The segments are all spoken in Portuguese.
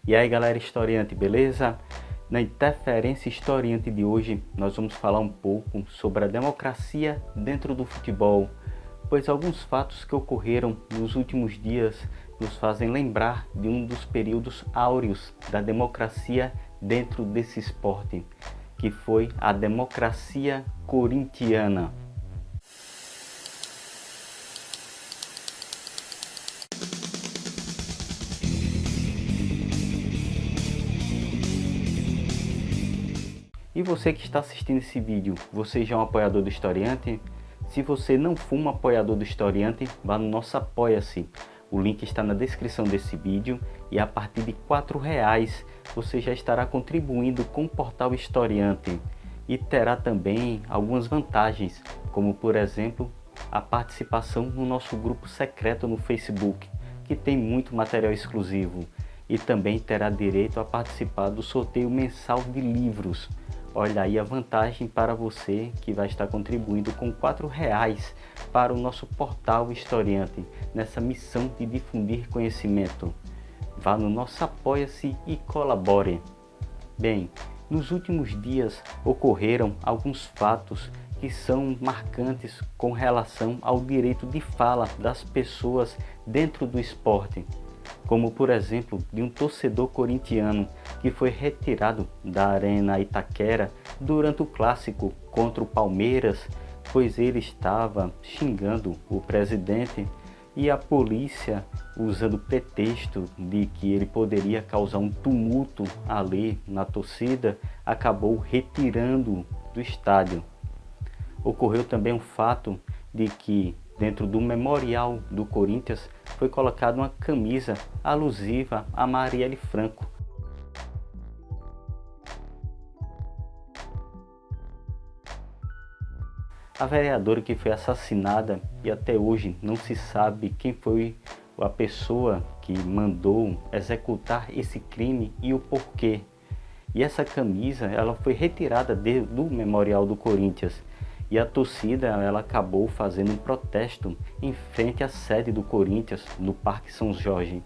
E aí galera historiante, beleza? Na Interferência Historiante de hoje nós vamos falar um pouco sobre a democracia dentro do futebol, pois alguns fatos que ocorreram nos últimos dias nos fazem lembrar de um dos períodos áureos da democracia dentro desse esporte, que foi a democracia corintiana. E você que está assistindo esse vídeo, você já é um apoiador do Historiante? Se você não for um apoiador do Historiante, vá no nosso Apoia-se. O link está na descrição desse vídeo e a partir de R$ 4 você já estará contribuindo com o portal Historiante. E terá também algumas vantagens, como por exemplo, a participação no nosso grupo secreto no Facebook, que tem muito material exclusivo. E também terá direito a participar do sorteio mensal de livros. Olha aí a vantagem para você que vai estar contribuindo com R$ 4 para o nosso portal Historiante, nessa missão de difundir conhecimento. Vá no nosso Apoia-se e colabore. Bem, nos últimos dias ocorreram alguns fatos que são marcantes com relação ao direito de fala das pessoas dentro do esporte, como por exemplo de um torcedor corintiano que foi retirado da Arena Itaquera durante o clássico contra o Palmeiras, pois ele estava xingando o presidente e a polícia, usando o pretexto de que ele poderia causar um tumulto ali na torcida, acabou retirando do estádio. Ocorreu também um fato de que dentro do memorial do Corinthians foi colocada uma camisa alusiva a Marielle Franco. A vereadora que foi assassinada e até hoje não se sabe quem foi a pessoa que mandou executar esse crime e o porquê. E essa camisa ela foi retirada do memorial do Corinthians. E a torcida ela acabou fazendo um protesto em frente à sede do Corinthians, no Parque São Jorge.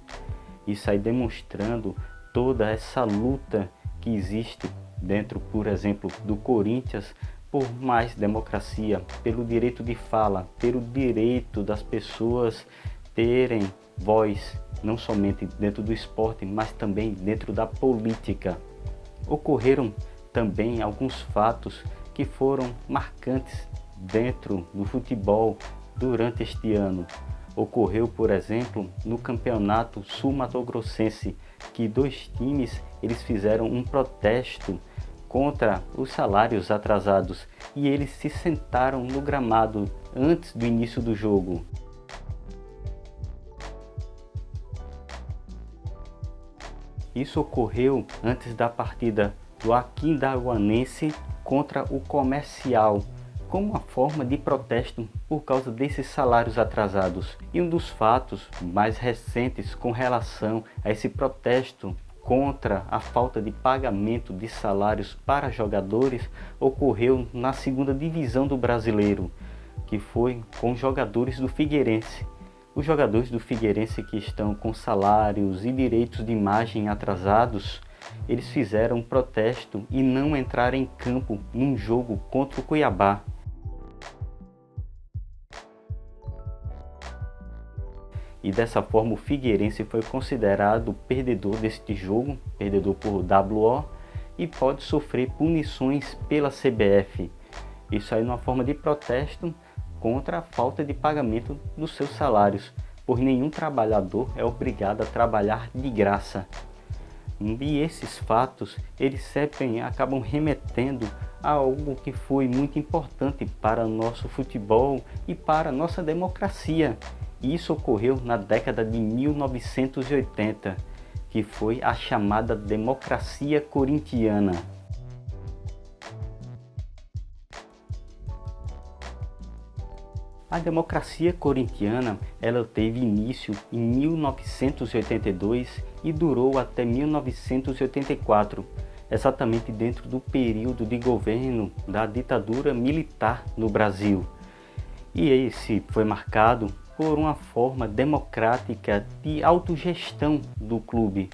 Isso aí demonstrando toda essa luta que existe dentro, por exemplo, do Corinthians, por mais democracia, pelo direito de fala, pelo direito das pessoas terem voz, não somente dentro do esporte, mas também dentro da política. Ocorreram também alguns fatos que foram marcantes dentro do futebol durante este ano. Ocorreu, por exemplo, no Campeonato Sul-Mato-Grossense, que dois times eles fizeram um protesto contra os salários atrasados e eles se sentaram no gramado antes do início do jogo. Isso ocorreu antes da partida do Aquidauanense contra o Comercial, como uma forma de protesto por causa desses salários atrasados. E um dos fatos mais recentes com relação a esse protesto contra a falta de pagamento de salários para jogadores ocorreu na segunda divisão do Brasileiro, que foi com jogadores do Figueirense. Os jogadores do Figueirense que estão com salários e direitos de imagem atrasados, eles fizeram um protesto e não entraram em campo num jogo contra o Cuiabá. E dessa forma o Figueirense foi considerado perdedor deste jogo, perdedor por WO, e pode sofrer punições pela CBF. Isso aí numa forma de protesto contra a falta de pagamento dos seus salários, pois nenhum trabalhador é obrigado a trabalhar de graça. E esses fatos, eles sempre acabam remetendo a algo que foi muito importante para o nosso futebol e para a nossa democracia. E isso ocorreu na década de 1980, que foi a chamada democracia corintiana. A democracia corintiana ela teve início em 1982 e durou até 1984, exatamente dentro do período de governo da ditadura militar no Brasil. E esse foi marcado por uma forma democrática de autogestão do clube.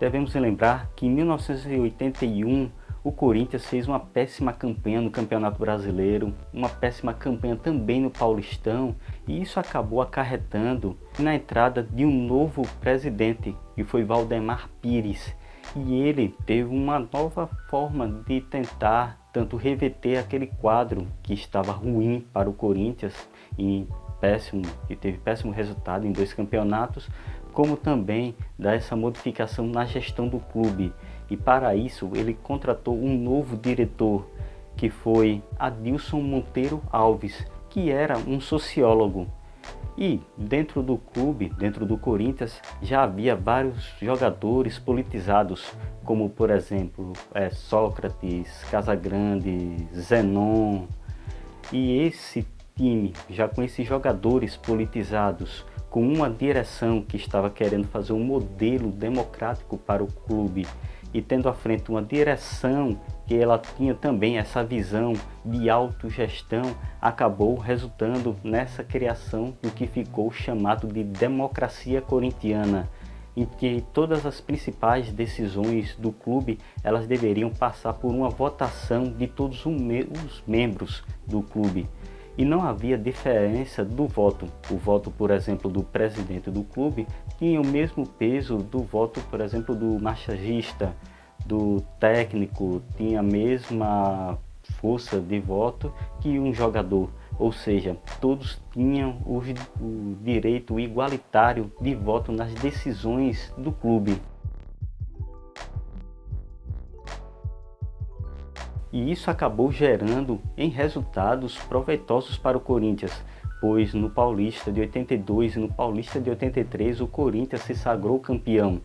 devemos lembrar que em 1981 o Corinthians fez uma péssima campanha no Campeonato Brasileiro, uma péssima campanha também no Paulistão, e isso acabou acarretando na entrada de um novo presidente, que foi Waldemar Pires. E ele teve uma nova forma de tentar tanto reverter aquele quadro que estava ruim para o Corinthians, que teve péssimo resultado em 2 campeonatos, como também dar essa modificação na gestão do clube. E para isso ele contratou um novo diretor, que foi Adilson Monteiro Alves, que era um sociólogo. E dentro do clube, dentro do Corinthians, já havia vários jogadores politizados, como por exemplo Sócrates, Casagrande, Zenon. E esse time, já com esses jogadores politizados, com uma direção que estava querendo fazer um modelo democrático para o clube, e tendo à frente uma direção que ela tinha também essa visão de autogestão, acabou resultando nessa criação do que ficou chamado de democracia corintiana, em que todas as principais decisões do clube elas deveriam passar por uma votação de todos os membros do clube. E não havia diferença do voto. O voto, por exemplo, do presidente do clube tinha o mesmo peso do voto, por exemplo, do massagista, do técnico, tinha a mesma força de voto que um jogador. Ou seja, todos tinham o direito igualitário de voto nas decisões do clube. E isso acabou gerando em resultados proveitosos para o Corinthians, pois no Paulista de 82 e no Paulista de 83 o Corinthians se sagrou campeão.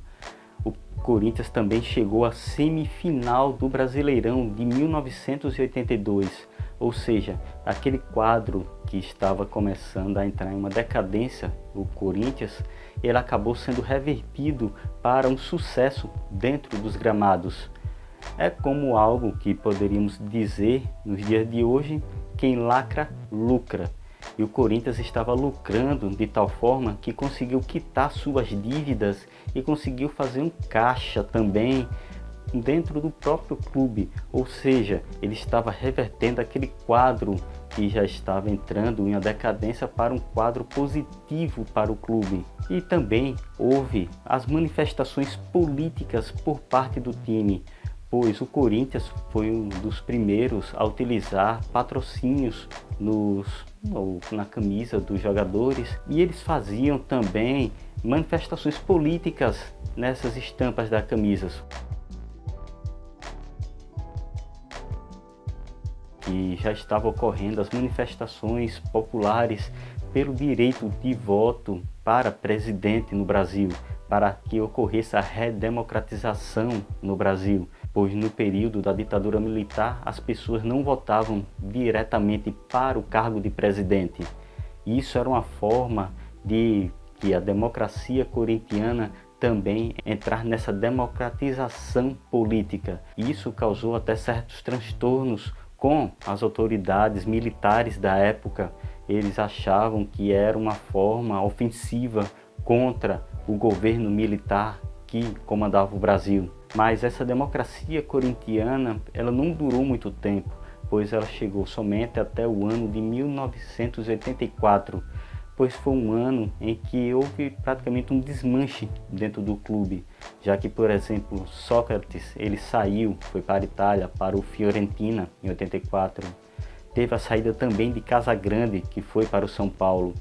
O Corinthians também chegou à semifinal do Brasileirão de 1982, ou seja, aquele quadro que estava começando a entrar em uma decadência, o Corinthians, ele acabou sendo revertido para um sucesso dentro dos gramados. É como algo que poderíamos dizer nos dias de hoje: quem lacra, lucra. E o Corinthians estava lucrando de tal forma que conseguiu quitar suas dívidas e conseguiu fazer um caixa também dentro do próprio clube. Ou seja, ele estava revertendo aquele quadro que já estava entrando em uma decadência para um quadro positivo para o clube. E também houve as manifestações políticas por parte do time, pois o Corinthians foi um dos primeiros a utilizar patrocínios na camisa dos jogadores, e eles faziam também manifestações políticas nessas estampas das camisas. E já estavam ocorrendo as manifestações populares pelo direito de voto para presidente no Brasil, para que ocorresse a redemocratização no Brasil, pois no período da ditadura militar as pessoas não votavam diretamente para o cargo de presidente. Isso era uma forma de que a democracia corintiana também entrar nessa democratização política. Isso causou até certos transtornos com as autoridades militares da época. Eles achavam que era uma forma ofensiva contra o governo militar que comandava o Brasil. Mas essa democracia corintiana, ela não durou muito tempo, pois ela chegou somente até o ano de 1984, pois foi um ano em que houve praticamente um desmanche dentro do clube, já que, por exemplo, Sócrates, ele saiu, foi para a Itália, para o Fiorentina em 84. Teve a saída também de Casagrande, que foi para o São Paulo.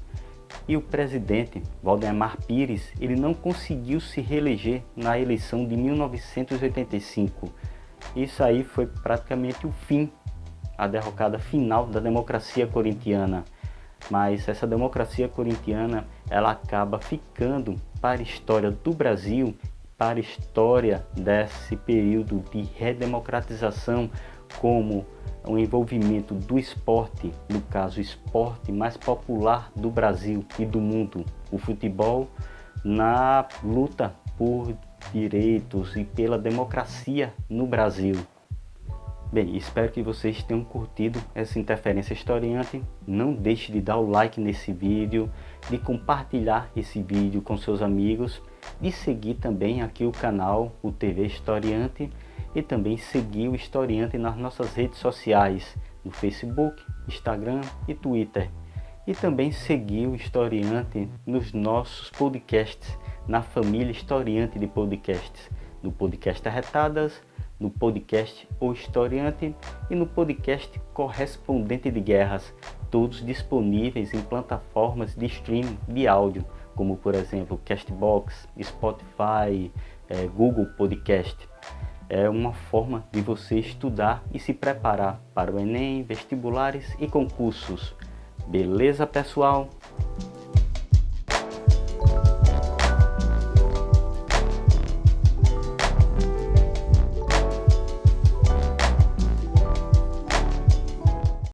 E o presidente, Waldemar Pires, ele não conseguiu se reeleger na eleição de 1985. Isso aí foi praticamente o fim, a derrocada final da democracia corintiana. Mas essa democracia corintiana, ela acaba ficando para a história do Brasil, para a história desse período de redemocratização, como o envolvimento do esporte, no caso o esporte mais popular do Brasil e do mundo, o futebol, na luta por direitos e pela democracia no Brasil. Bem, espero que vocês tenham curtido essa interferência historiante. Não deixe de dar o like nesse vídeo, de compartilhar esse vídeo com seus amigos de seguir também aqui o canal, o TV Historiante, e também seguir o Historiante nas nossas redes sociais, no Facebook, Instagram e Twitter. E também seguir o Historiante nos nossos podcasts, na família Historiante de podcasts, no podcast Arretadas, no podcast O Historiante e no podcast Correspondente de Guerras, todos disponíveis em plataformas de streaming de áudio, como por exemplo Castbox, Spotify, Google Podcast. É uma forma de você estudar e se preparar para o Enem, vestibulares e concursos. Beleza, pessoal?